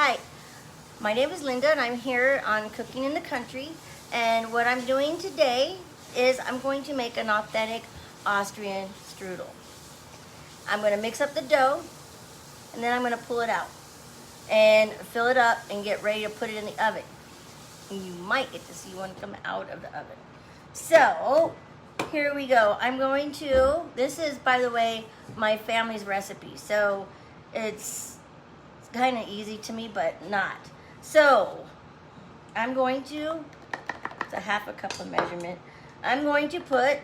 Hi, my name is Linda and I'm here on Cooking in the Country, and what I'm doing today is I'm going to make an authentic Austrian strudel. I'm going to mix up the dough and then I'm going to pull it out and fill it up and get ready to put it in the oven. And you might get to see one come out of the oven. So here we go. This is, by the way, my family's recipe, so it's kind of easy to me, but not. So it's a half a cup of measurement. I'm going to put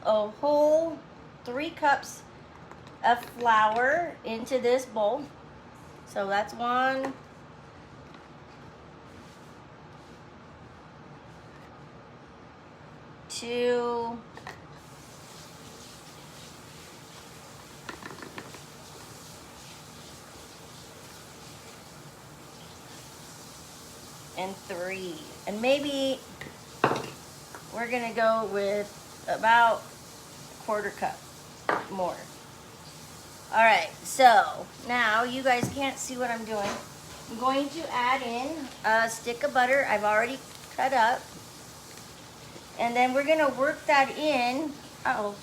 a whole 3 cups of flour into this bowl. So that's 1, 2, and 3, and maybe we're gonna go with about a 1/4 cup more. All right, so now you guys can't see what I'm doing. I'm going to add in a stick of butter I've already cut up, and then we're gonna work that in. Uh-oh.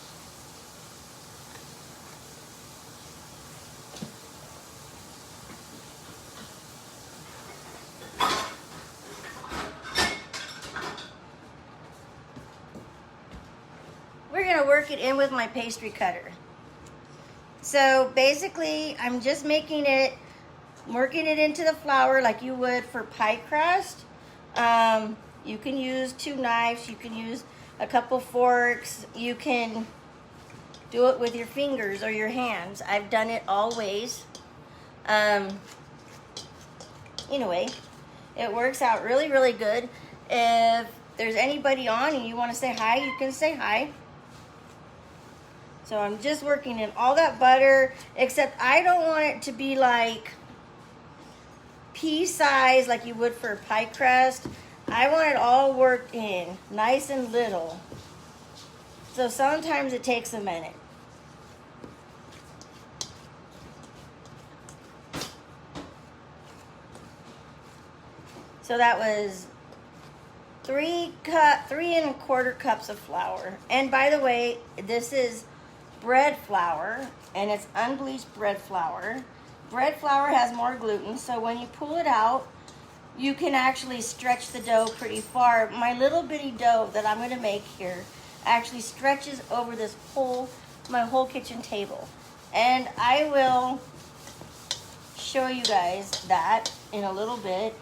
We're gonna work it in with my pastry cutter. So basically, I'm just working it into the flour like you would for pie crust. You can use 2 knives, you can use a couple forks, you can do it with your fingers or your hands. I've done it all ways. Anyway, it works out really, really good. If there's anybody on and you want to say hi, you can say hi. So I'm just working in all that butter, except I don't want it to be like pea size like you would for a pie crust. I want it all worked in, nice and little. So sometimes it takes a minute. So that was 3 1/4 cups of flour. And by the way, this is bread flour, and it's unbleached bread flour. Bread flour has more gluten, so when you pull it out, you can actually stretch the dough pretty far. My little bitty dough that I'm going to make here actually stretches over my whole kitchen table. And I will show you guys that in a little bit.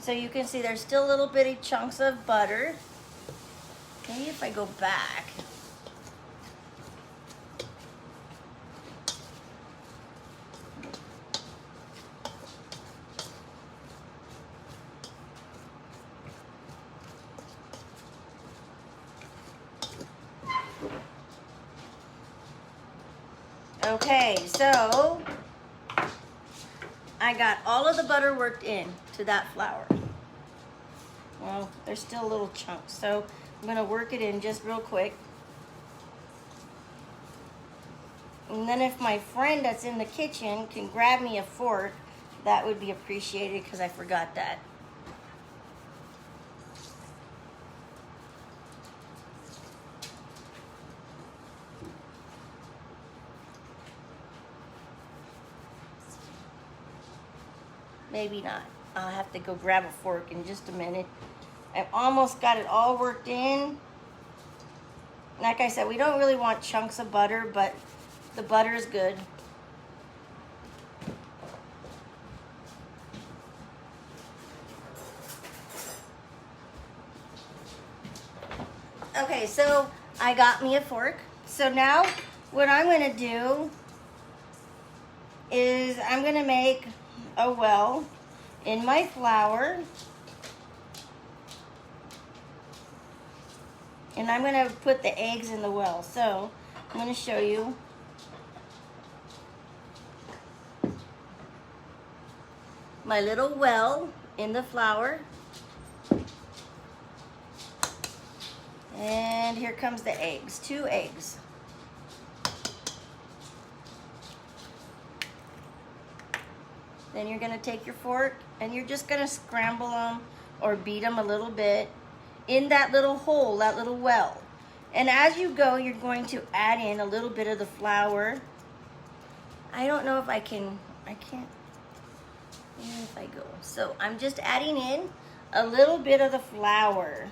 So you can see there's still little bitty chunks of butter. Maybe if I go back. Okay, so I got all of the butter worked in to that flour. Well, there's still little chunks, so I'm gonna work it in just real quick. And then if my friend that's in the kitchen can grab me a fork, that would be appreciated because I forgot that. Maybe not. I'll have to go grab a fork in just a minute. I've almost got it all worked in. Like I said, we don't really want chunks of butter, but the butter is good. Okay, so I got me a fork. So now what I'm gonna do is I'm gonna make a well in my flour, and I'm going to put the eggs in the well. So I'm going to show you. My little well in the flour. And here comes the eggs, 2 eggs. Then you're gonna take your fork and you're just gonna scramble them or beat them a little bit in that little hole, that little well. And as you go, you're going to add in a little bit of the flour. I don't know if I can't, if I go. So I'm just adding in a little bit of the flour.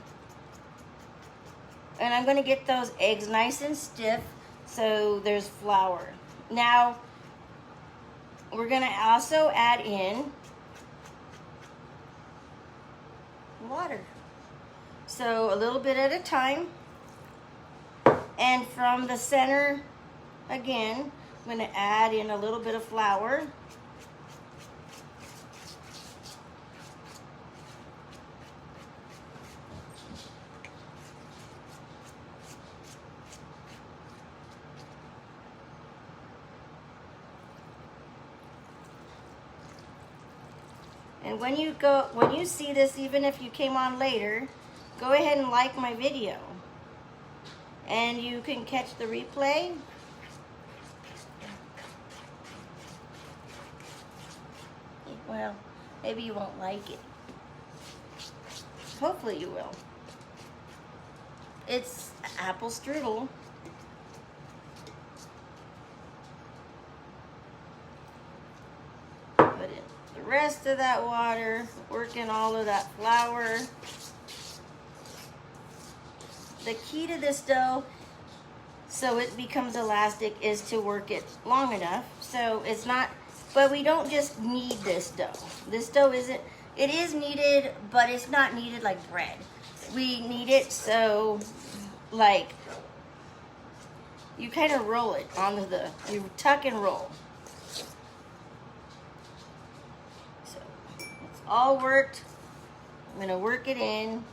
And I'm gonna get those eggs nice and stiff so there's flour. Now, we're gonna also add in water. So a little bit at a time. And from the center, again, I'm gonna add in a little bit of flour. And when you see this, even if you came on later, go ahead and like my video. And you can catch the replay. Well, maybe you won't like it. Hopefully you will. It's apple strudel. Put in the rest of that water, work in all of that flour. The key to this dough, so it becomes elastic, is to work it long enough. So it's not, but we don't just need this dough. This dough isn't, it is needed, but it's not needed like bread. We need it so, like, you kind of roll it onto you tuck and roll. So it's all worked. I'm gonna work it in.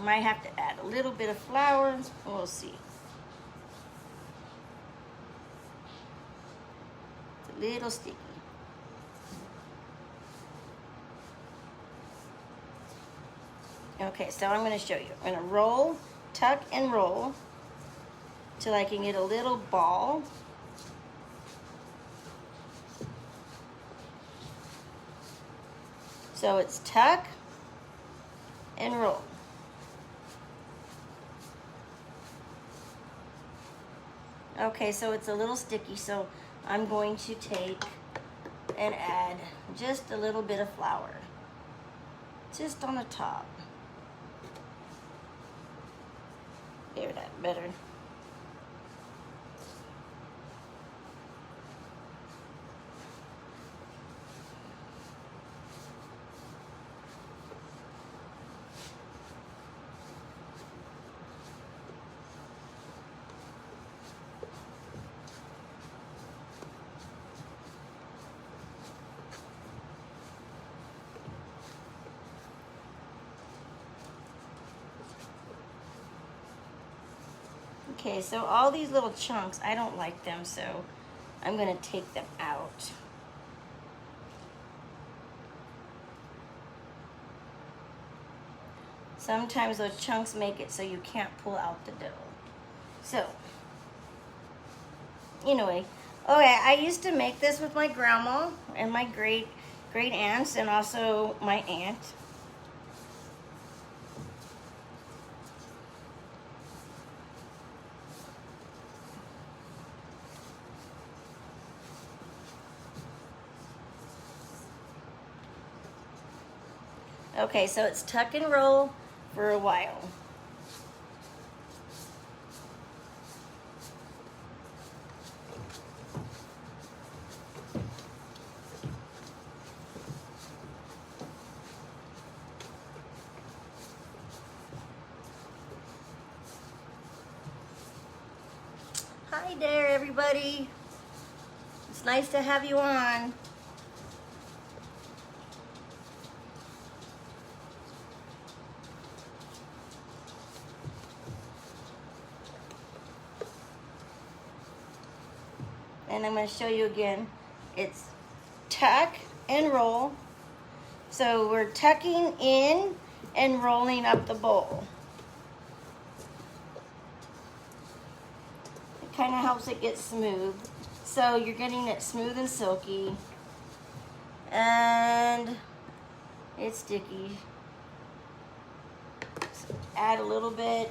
Might have to add a little bit of flour. We'll see. It's a little sticky. Okay, so I'm going to show you. I'm going to roll, tuck and roll till I can get a little ball. So it's tuck and roll. Okay, so it's a little sticky, so I'm going to take and add just a little bit of flour, just on the top. There, that better. Okay, so all these little chunks, I don't like them, so I'm going to take them out. Sometimes those chunks make it so you can't pull out the dough. So, anyway, okay, I used to make this with my grandma and my great aunts and also my aunt. Okay, so it's tuck and roll for a while. Hi there, everybody. It's nice to have you on. And I'm going to show you again. It's tuck and roll. So we're tucking in and rolling up the bowl. It kind of helps it get smooth. So you're getting it smooth and silky. and it's sticky. So add a little bit.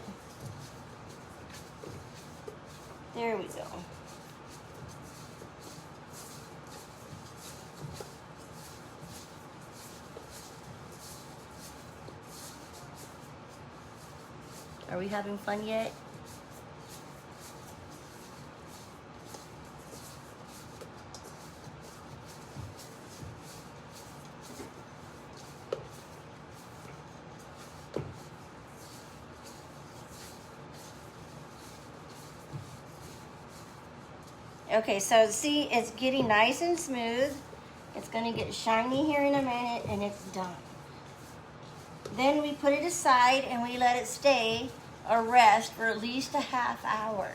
There we go. Are we having fun yet? Okay, so see, it's getting nice and smooth. It's gonna get shiny here in a minute and it's done. Then we put it aside and we let it stay or rest for at least a half hour.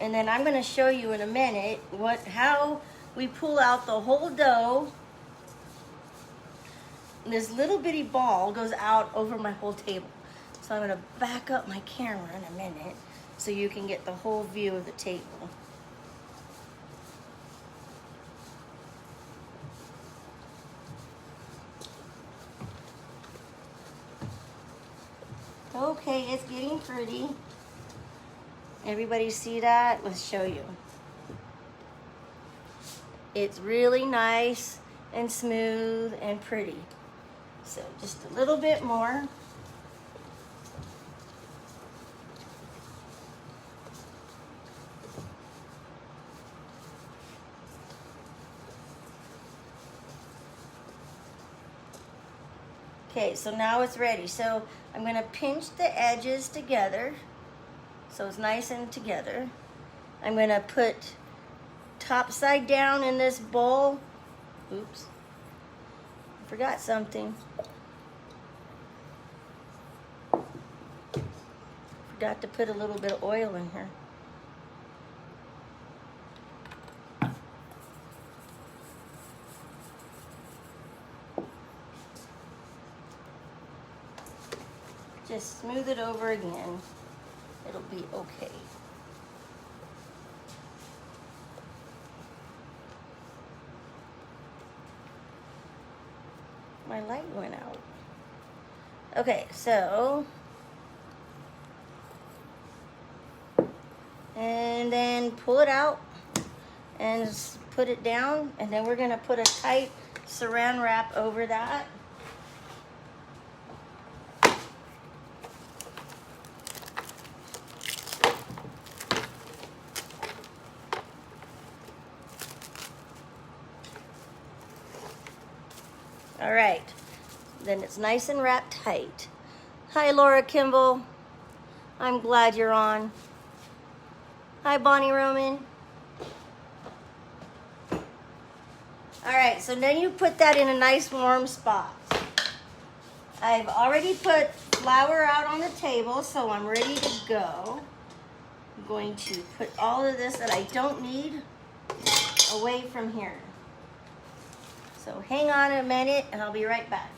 And then I'm gonna show you in a minute how we pull out the whole dough. This little bitty ball goes out over my whole table. So I'm gonna back up my camera in a minute so you can get the whole view of the table. Okay, it's getting pretty. Everybody see that? Let's show you. It's really nice and smooth and pretty. So just a little bit more. Okay, so now it's ready. So I'm gonna pinch the edges together so it's nice and together. I'm gonna put top side down in this bowl. Oops, I forgot something. Forgot to put a little bit of oil in here. Just smooth it over again. It'll be okay. My light went out. Okay, so, and then pull it out and put it down, and then we're gonna put a tight saran wrap over that. All right, then it's nice and wrapped tight. Hi, Laura Kimball. I'm glad you're on. Hi, Bonnie Roman. All right, so then you put that in a nice warm spot. I've already put flour out on the table, so I'm ready to go. I'm going to put all of this that I don't need away from here. So hang on a minute and I'll be right back.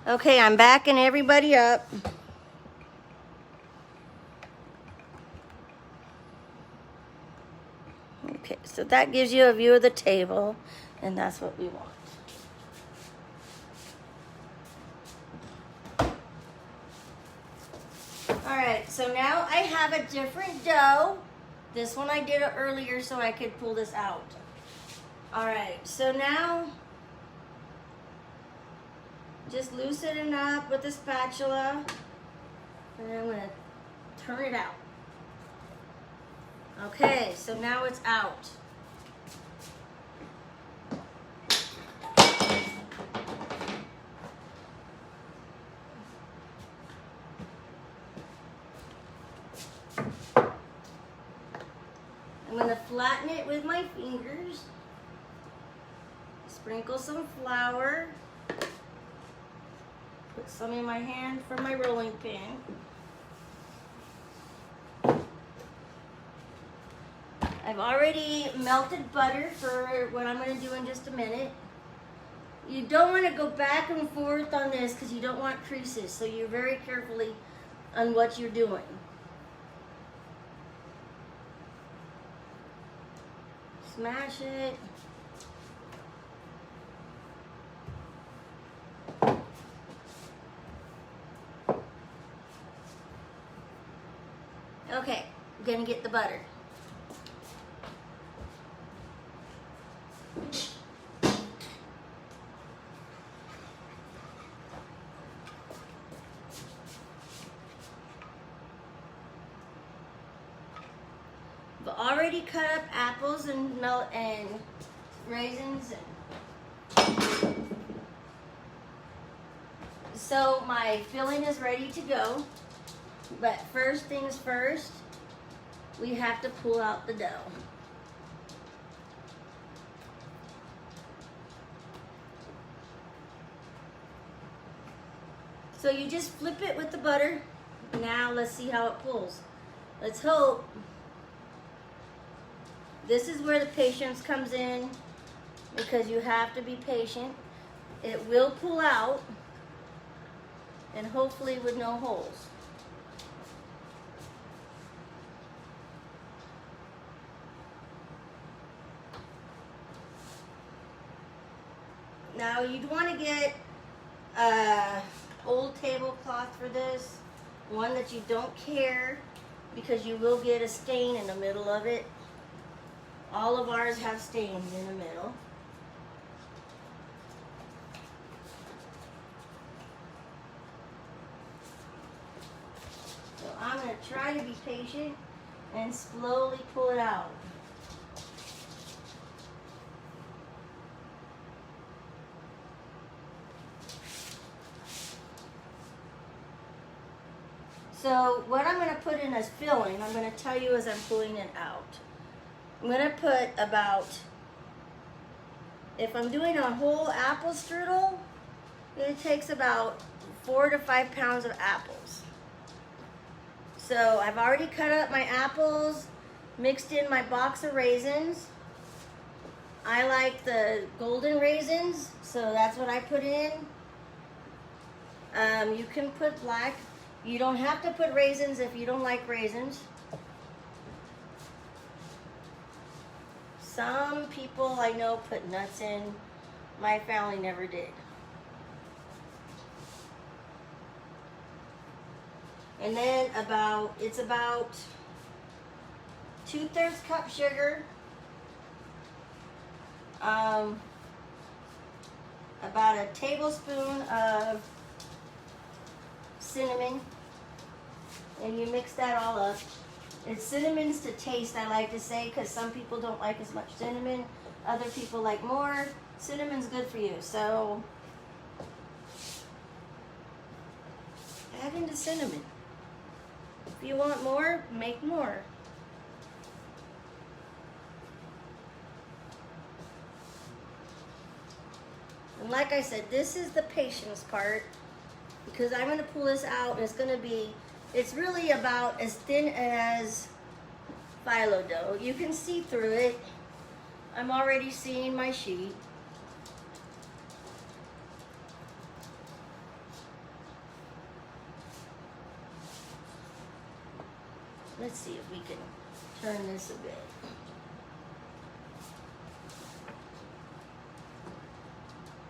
Okay, I'm backing everybody up. Okay, so that gives you a view of the table, and that's what we want. All right, so now I have a different dough. This one I did it earlier so I could pull this out. All right, so now just loosen it up with the spatula, and I'm gonna turn it out. Okay, so now it's out. I'm gonna flatten it with my fingers, sprinkle some flour, put some in my hand for my rolling pin. I've already melted butter for what I'm gonna do in just a minute. You don't want to go back and forth on this because you don't want creases. So you're very carefully on what you're doing. Smash it. Okay, I'm gonna get the butter. I've already cut up apples and raisins. So my filling is ready to go. But first things first, we have to pull out the dough. So you just flip it with the butter. Now let's see how it pulls. Let's hope. This is where the patience comes in, because you have to be patient. It will pull out, and hopefully with no holes. Now you'd want to get an old tablecloth for this, one that you don't care, because you will get a stain in the middle of it. All of ours have stains in the middle. So I'm going to try to be patient and slowly pull it out. So what I'm going to put in as filling, I'm going to tell you as I'm pulling it out. I'm going to put about, if I'm doing a whole apple strudel, it takes about 4 to 5 pounds of apples. So I've already cut up my apples, mixed in my box of raisins. I like the golden raisins, so that's what I put in. You can put black. You don't have to put raisins if you don't like raisins. Some people I know put nuts in. My family never did. And then it's about 2/3 cup sugar. About a tablespoon of cinnamon. And you mix that all up. It's cinnamon's to taste, I like to say, because some people don't like as much cinnamon. Other people like more. Cinnamon's good for you, so add in the cinnamon. If you want more, make more. And like I said, this is the patience part, because I'm going to pull this out, and it's really about as thin as phyllo dough. You can see through it. I'm already seeing my sheet. Let's see if we can turn this a bit.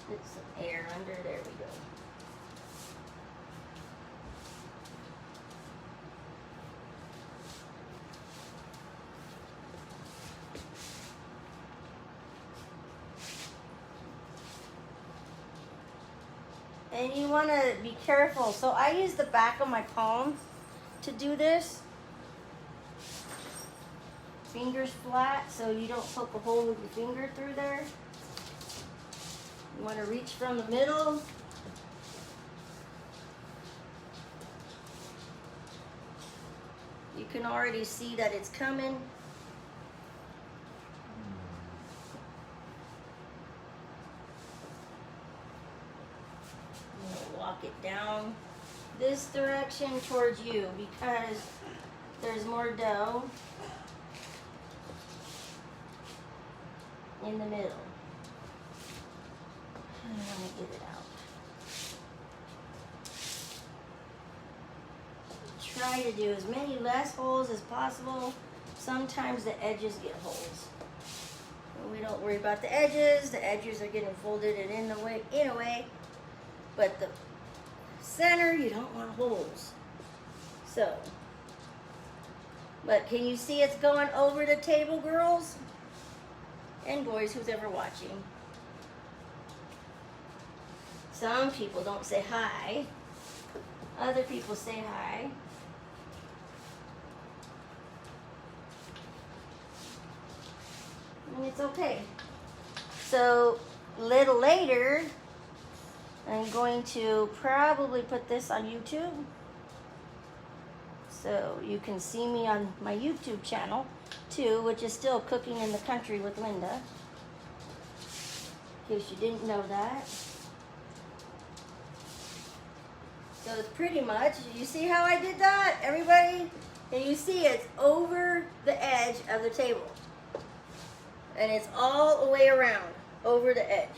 Get some air under, there we go. And you want to be careful. So I use the back of my palm to do this. Fingers flat so you don't poke a hole with your finger through there. You want to reach from the middle. You can already see that it's coming. Walk it down this direction towards you because there's more dough in the middle. I want to get it out. Try to do as many less holes as possible. Sometimes the edges get holes. We don't worry about the edges. The edges are getting folded and in a way. But the center, you don't want holes. So, but can you see it's going over the table, girls and boys, who's ever watching? Some people don't say hi. Other people say hi. And it's okay. So, a little later, I'm going to probably put this on YouTube. So you can see me on my YouTube channel too, which is still Cooking in the Country with Linda. In case you didn't know that. So it's pretty much, you see how I did that, everybody? And you see it's over the edge of the table. And it's all the way around, over the edge.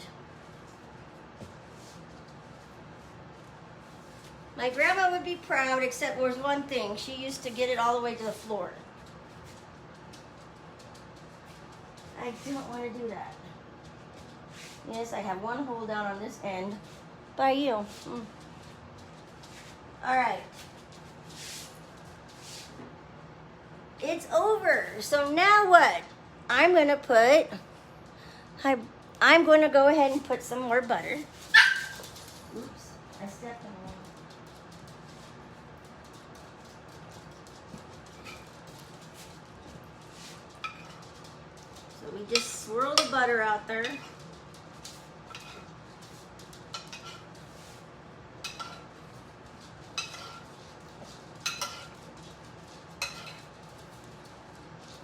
My grandma would be proud, except there was one thing. She used to get it all the way to the floor. I don't want to do that. Yes, I have one hole down on this end. By you. All right. It's over. So now what? I'm going to go ahead and put some more butter. Oops, I stepped on one. So we just swirl the butter out there.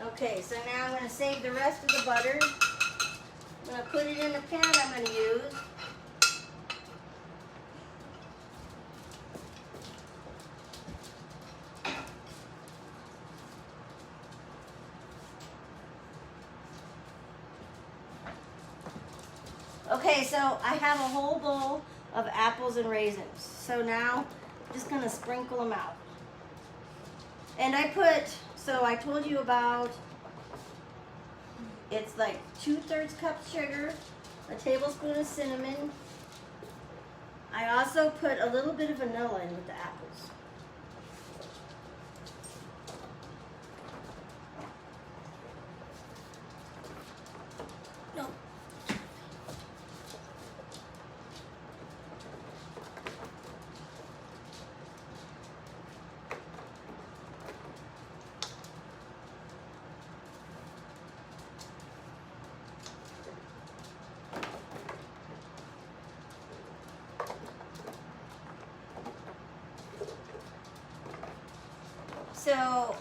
Okay, so now I'm going to save the rest of the butter. I'm going to put it in the pan I'm going to use. Okay, so I have a whole bowl of apples and raisins. So now I'm just going to sprinkle them out. And so I told you about, it's like 2/3 cup sugar, a tablespoon of cinnamon. I also put a little bit of vanilla in with the apples. No. So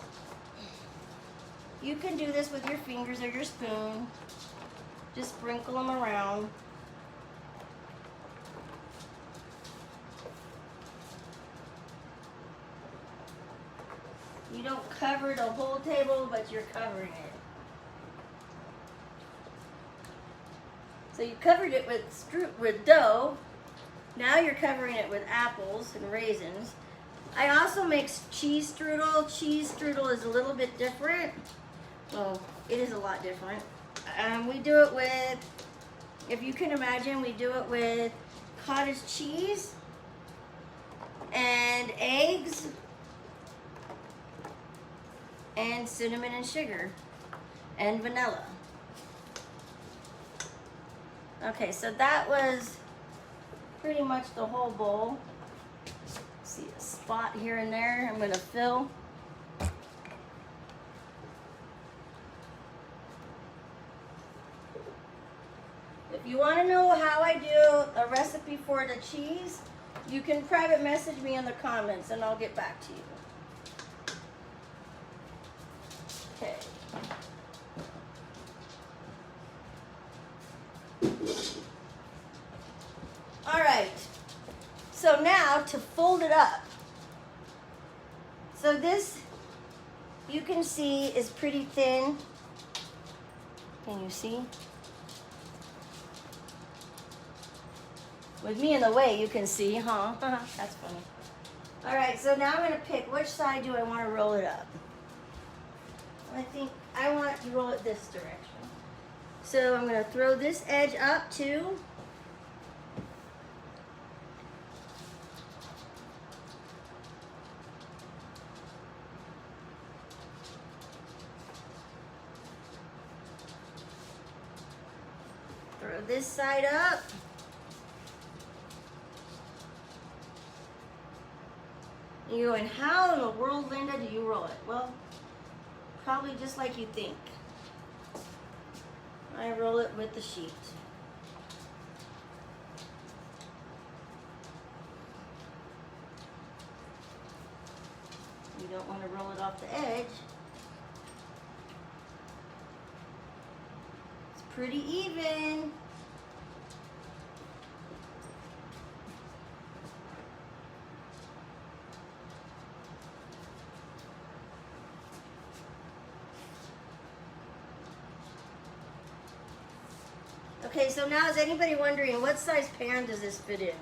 you can do this with your fingers or your spoon. Just sprinkle them around. You don't cover the whole table, but you're covering it. So you covered it with dough. Now you're covering it with apples and raisins. I also make cheese strudel. Cheese strudel is a little bit different. Well, it is a lot different. We do it with, if you can imagine, we do it with cottage cheese and eggs and cinnamon and sugar and vanilla. Okay, so that was pretty much the whole bowl. See a spot here and there I'm going to fill. If you want to know how I do a recipe for the cheese, you can private message me in the comments and I'll get back to you. Okay. All right. So now to fold it up. So this, you can see, is pretty thin. Can you see? With me in the way, you can see, huh? That's funny. All right, so now I'm gonna pick which side do I want to roll it up. I think I want to roll it this direction. So I'm gonna throw this edge up too. Throw this side up. You're going, how in the world, Linda, do you roll it? Well, probably just like you think. I roll it with the sheet. You don't want to roll it off the edge. It's pretty even. Okay, so now is anybody wondering what size pan does this fit in?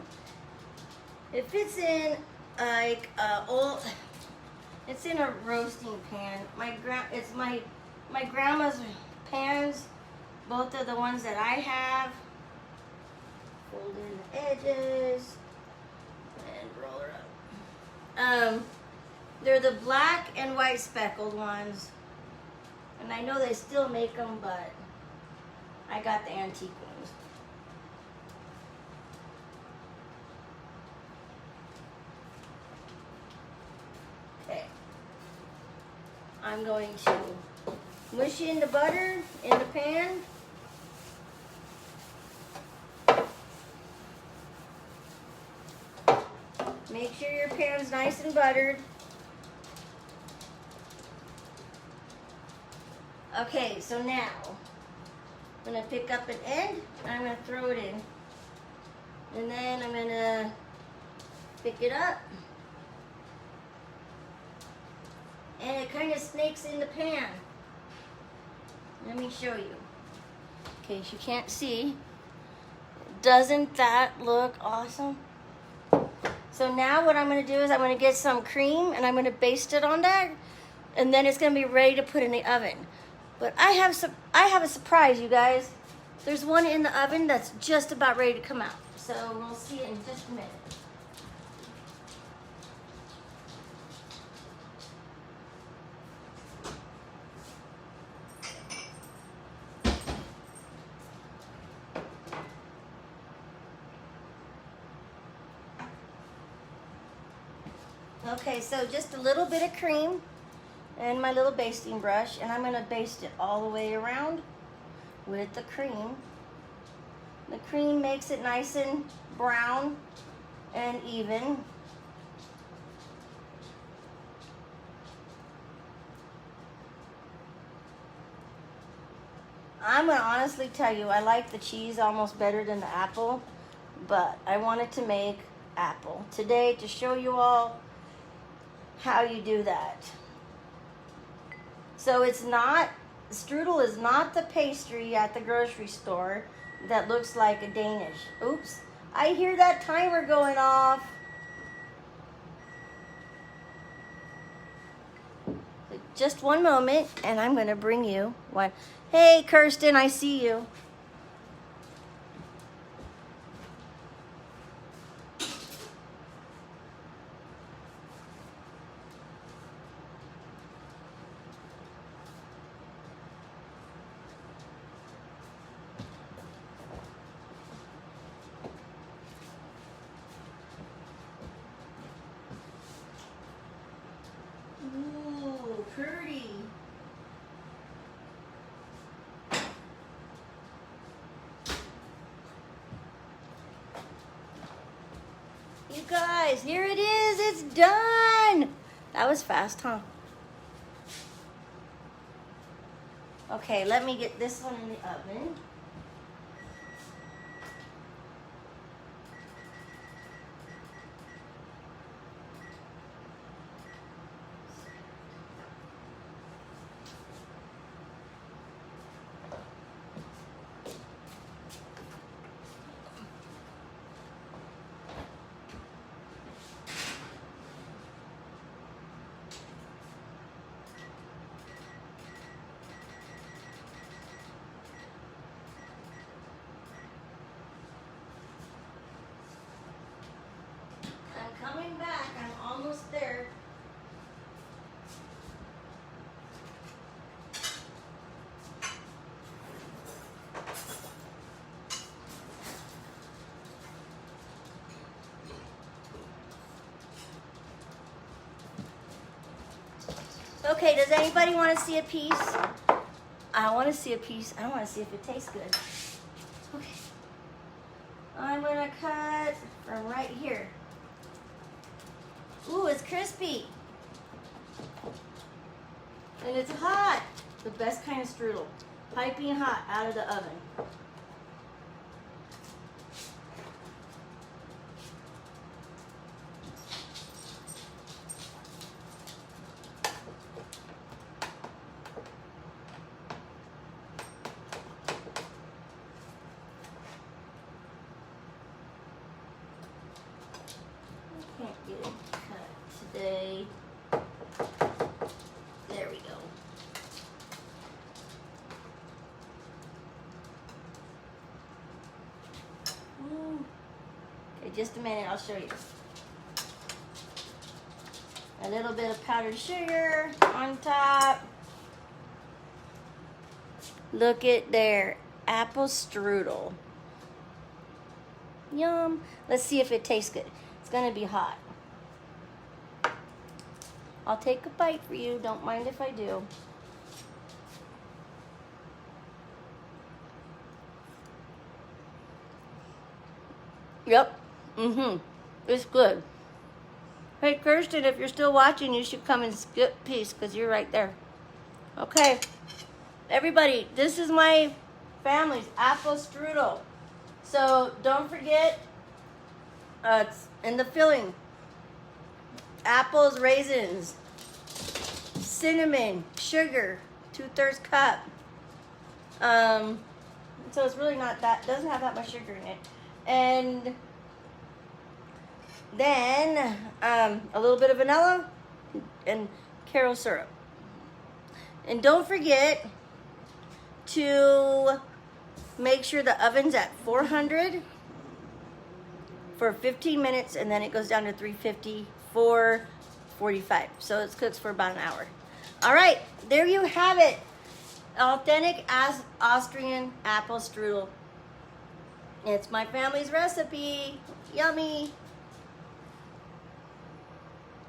It fits in like it's in a roasting pan. It's my grandma's pans. Both are the ones that I have. Fold in the edges and roll her up. They're the black and white speckled ones, and I know they still make them, but I got the antique ones. Okay. I'm going to mush in the butter in the pan. Make sure your pan's nice and buttered. Okay, so now I'm going to pick up an end and I'm going to throw it in. And then I'm going to pick it up. And it kind of snakes in the pan. Let me show you. In case you can't see. Doesn't that look awesome? So now what I'm going to do is I'm going to get some cream and I'm going to baste it on that. And then it's going to be ready to put in the oven. But I have a surprise, you guys. There's one in the oven that's just about ready to come out. So we'll see it in just a minute. Okay, so just a little bit of cream and my little basting brush, and I'm going to baste it all the way around with the cream. The cream makes it nice and brown and even. I'm going to honestly tell you, I like the cheese almost better than the apple, but I wanted to make apple today to show you all how you do that. So it's not, strudel is not the pastry at the grocery store that looks like a Danish. Oops, I hear that timer going off. Just one moment and I'm gonna bring you one. Hey Kirsten, I see you. Ooh, pretty. You guys, here it is. It's done. That was fast, huh? Okay, let me get this one in the oven. Okay, does anybody want to see a piece? I want to see a piece. I want to see if it tastes good. Okay. I'm going to cut from right here. Ooh, it's crispy. And it's hot. The best kind of strudel. Piping hot out of the oven. Can't get it cut today. There we go. Okay, just a minute, I'll show you. A little bit of powdered sugar on top. Look at there, apple strudel. Yum. Let's see if it tastes good. It's gonna be hot. I'll take a bite for you, don't mind if I do. Yep. It's good. Hey, Kirsten, if you're still watching, you should come and skip a piece because you're right there. Okay. Everybody, this is my family's apple strudel. So don't forget, it's in the filling. Apples, raisins, cinnamon, sugar, 2/3 cup. So it's really not that, doesn't have that much sugar in it. And then a little bit of vanilla and carob syrup. And don't forget to make sure the oven's at 400 for 15 minutes, and then it goes down to 350 for 45. So it cooks for about an hour. All right, there you have it. Authentic Austrian apple strudel. It's my family's recipe. Yummy.